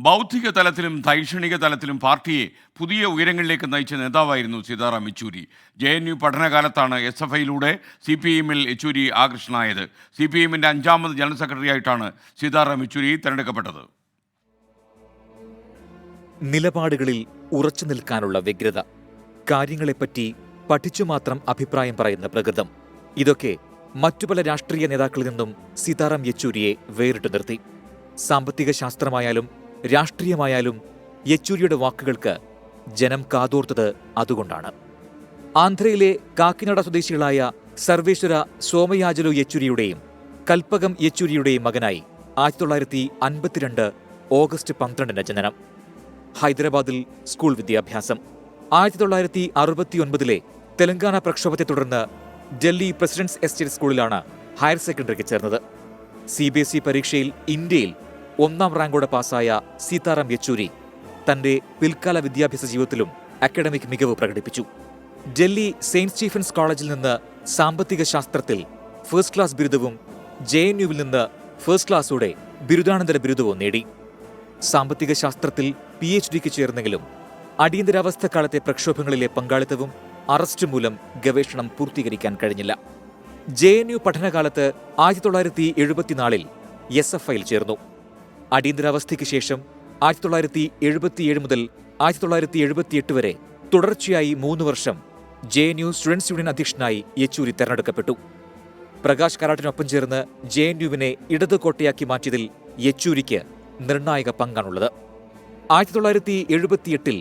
ബൗദ്ധിക തലത്തിലും ശൈക്ഷണിക തലത്തിലും പാർട്ടിയെ പുതിയ ഉയരങ്ങളിലേക്ക് നയിച്ച നേതാവായിരുന്നു സീതാറാം യെച്ചൂരി. JNU പഠനകാലത്താണ് SFIയിലൂടെ CPIഎമ്മിൽ യെച്ചൂരി ആകൃഷ്ടനായത്. CPIഎമ്മിൻ്റെ 5ാമത് ജനറൽ സെക്രട്ടറിയായിട്ടാണ് സീതാറാം യെച്ചൂരി തെരഞ്ഞെടുക്കപ്പെട്ടത്. നിലപാടുകളിൽ ഉറച്ചു നിൽക്കാനുള്ള വ്യഗ്രത, കാര്യങ്ങളെപ്പറ്റി പഠിച്ചു മാത്രം അഭിപ്രായം പറയുന്ന പ്രകൃതം, ഇതൊക്കെ മറ്റു പല രാഷ്ട്രീയ നേതാക്കളിൽ നിന്നും സീതാറാം യെച്ചൂരിയെ വേറിട്ടു നിർത്തി. സാമ്പത്തിക ശാസ്ത്രമായാലും രാഷ്ട്രീയമായാലും യെച്ചൂരിയുടെ വാക്കുകൾക്ക് ജനം കാതോർത്തത് അതുകൊണ്ടാണ്. ആന്ധ്രയിലെ കാക്കിനാട സ്വദേശികളായ സർവേശ്വര സോമയാജലു യെച്ചൂരിയുടെയും കൽപ്പകം യെച്ചൂരിയുടെയും മകനായി 1952 ഓഗസ്റ്റ് 12 ജനനം. ഹൈദരാബാദിൽ സ്കൂൾ വിദ്യാഭ്യാസം. 1969 തെലങ്കാന പ്രക്ഷോഭത്തെ തുടർന്ന് ഡൽഹി പ്രസിഡന്റ്സ് എസ്റ്റേറ്റ് സ്കൂളിലാണ് ഹയർ സെക്കൻഡറിക്ക് ചേർന്നത്. CBSE പരീക്ഷയിൽ ഇന്ത്യയിൽ 1ാം റാങ്കോടെ പാസായ സീതാറാം യെച്ചൂരി തന്റെ പിൽക്കാല വിദ്യാഭ്യാസ ജീവിതത്തിലും അക്കാഡമിക് മികവ് പ്രകടിപ്പിച്ചു. ഡൽഹി സെയിന്റ് സ്റ്റീഫൻസ് കോളേജിൽ നിന്ന് സാമ്പത്തിക ശാസ്ത്രത്തിൽ ഫസ്റ്റ് ക്ലാസ് ബിരുദവും JNUവിൽ നിന്ന് ഫസ്റ്റ് ക്ലാസോടെ ബിരുദാനന്തര ബിരുദവും നേടി. സാമ്പത്തിക ശാസ്ത്രത്തിൽ PhDക്ക് ചേർന്നെങ്കിലും അടിയന്തരാവസ്ഥ കാലത്തെ പ്രക്ഷോഭങ്ങളിലെ പങ്കാളിത്തവും അറസ്റ്റ് മൂലം ഗവേഷണം പൂർത്തീകരിക്കാൻ കഴിഞ്ഞില്ല. JNU പഠനകാലത്ത് 1974 SFIയിൽ ചേർന്നു. അടിയന്തരാവസ്ഥയ്ക്ക് ശേഷം 1977 മുതൽ 1978 വരെ തുടർച്ചയായി 3 വർഷം JNU സ്റ്റുഡൻസ് യൂണിയൻ അധ്യക്ഷനായി യെച്ചൂരി തെരഞ്ഞെടുക്കപ്പെട്ടു. പ്രകാശ് കാരാട്ടിനൊപ്പം ചേർന്ന് JNUവിനെ ഇടത് കോട്ടയാക്കി മാറ്റിയതിൽ യെച്ചൂരിക്ക് നിർണായക പങ്കാണുള്ളത്. 1978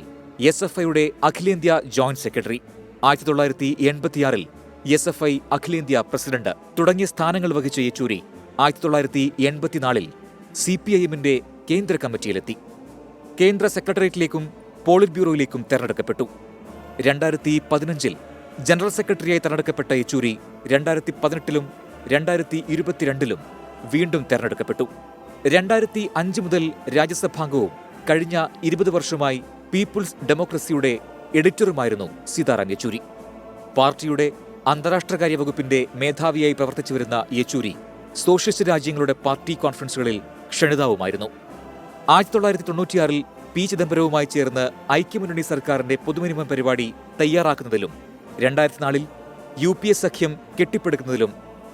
SFIയുടെ അഖിലേന്ത്യാ ജോയിന്റ് സെക്രട്ടറി, 1986 SFI അഖിലേന്ത്യാ പ്രസിഡന്റ് തുടങ്ങിയ സ്ഥാനങ്ങൾ വഹിച്ച യെച്ചൂരി 1984 CPIഎമ്മിന്റെ കേന്ദ്ര കമ്മിറ്റിയിലെത്തി. കേന്ദ്ര സെക്രട്ടേറിയറ്റിലേക്കും പോളിറ്റ് ബ്യൂറോയിലേക്കും തെരഞ്ഞെടുക്കപ്പെട്ടു. 2015 ജനറൽ സെക്രട്ടറിയായി തെരഞ്ഞെടുക്കപ്പെട്ട യെച്ചൂരി 2018 2022 വീണ്ടും തെരഞ്ഞെടുക്കപ്പെട്ടു. 2005 മുതൽ രാജ്യസഭാംഗവും കഴിഞ്ഞ 20 വർഷമായി പീപ്പിൾസ് ഡെമോക്രസിയുടെ എഡിറ്ററുമായിരുന്നു സീതാറാം യെച്ചൂരി. പാർട്ടിയുടെ അന്താരാഷ്ട്രകാര്യ വകുപ്പിന്റെ മേധാവിയായി പ്രവർത്തിച്ചു വരുന്ന യെച്ചൂരി സോഷ്യലിസ്റ്റ് രാജ്യങ്ങളുടെ പാർട്ടി കോൺഫറൻസുകളിൽ ക്ഷണിതാവുമായിരുന്നു. 1996 P. ചിദംബരവുമായി ചേർന്ന് ഐക്യമുന്നണി സർക്കാരിന്റെ പൊതുമിനിമം പരിപാടി തയ്യാറാക്കുന്നതിലും 2004 UPA സഖ്യം കെട്ടിപ്പടുക്കുന്നതിലും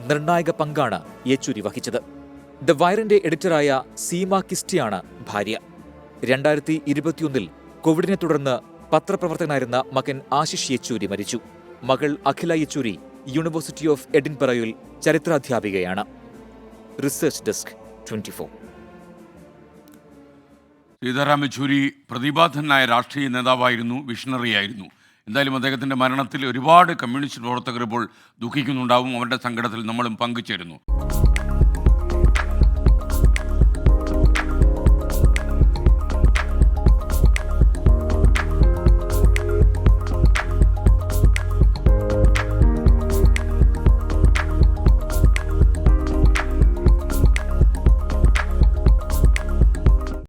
നിർണായക പങ്കാണ് യെച്ചൂരി വഹിച്ചത്. ദ വയറിന്റെ എഡിറ്ററായ സീമ കിസ്റ്റിയാണ് ഭാര്യ. 2021 കോവിഡിനെ തുടർന്ന് പത്രപ്രവർത്തകനായിരുന്ന മകൻ ആശിഷ് യെച്ചൂരി മരിച്ചു. മകൾ അഖില യെച്ചൂരി യൂണിവേഴ്സിറ്റി ഓഫ് എഡിൻബറയിൽ ചരിത്രാധ്യാപികയാണ്. Research desk 24. സീതാറാം യെച്ചൂരി പ്രതിഭാധനായ രാഷ്ട്രീയ നേതാവായിരുന്നു, വിഷണറിയായിരുന്നു. എന്തായാലും അദ്ദേഹത്തിൻ്റെ മരണത്തിൽ ഒരുപാട് കമ്മ്യൂണിസ്റ്റ് പ്രവർത്തകർ ഇപ്പോൾ ദുഃഖിക്കുന്നുണ്ടാവും. അവരുടെ സങ്കടത്തിൽ നമ്മളും പങ്കുചേരുന്നു.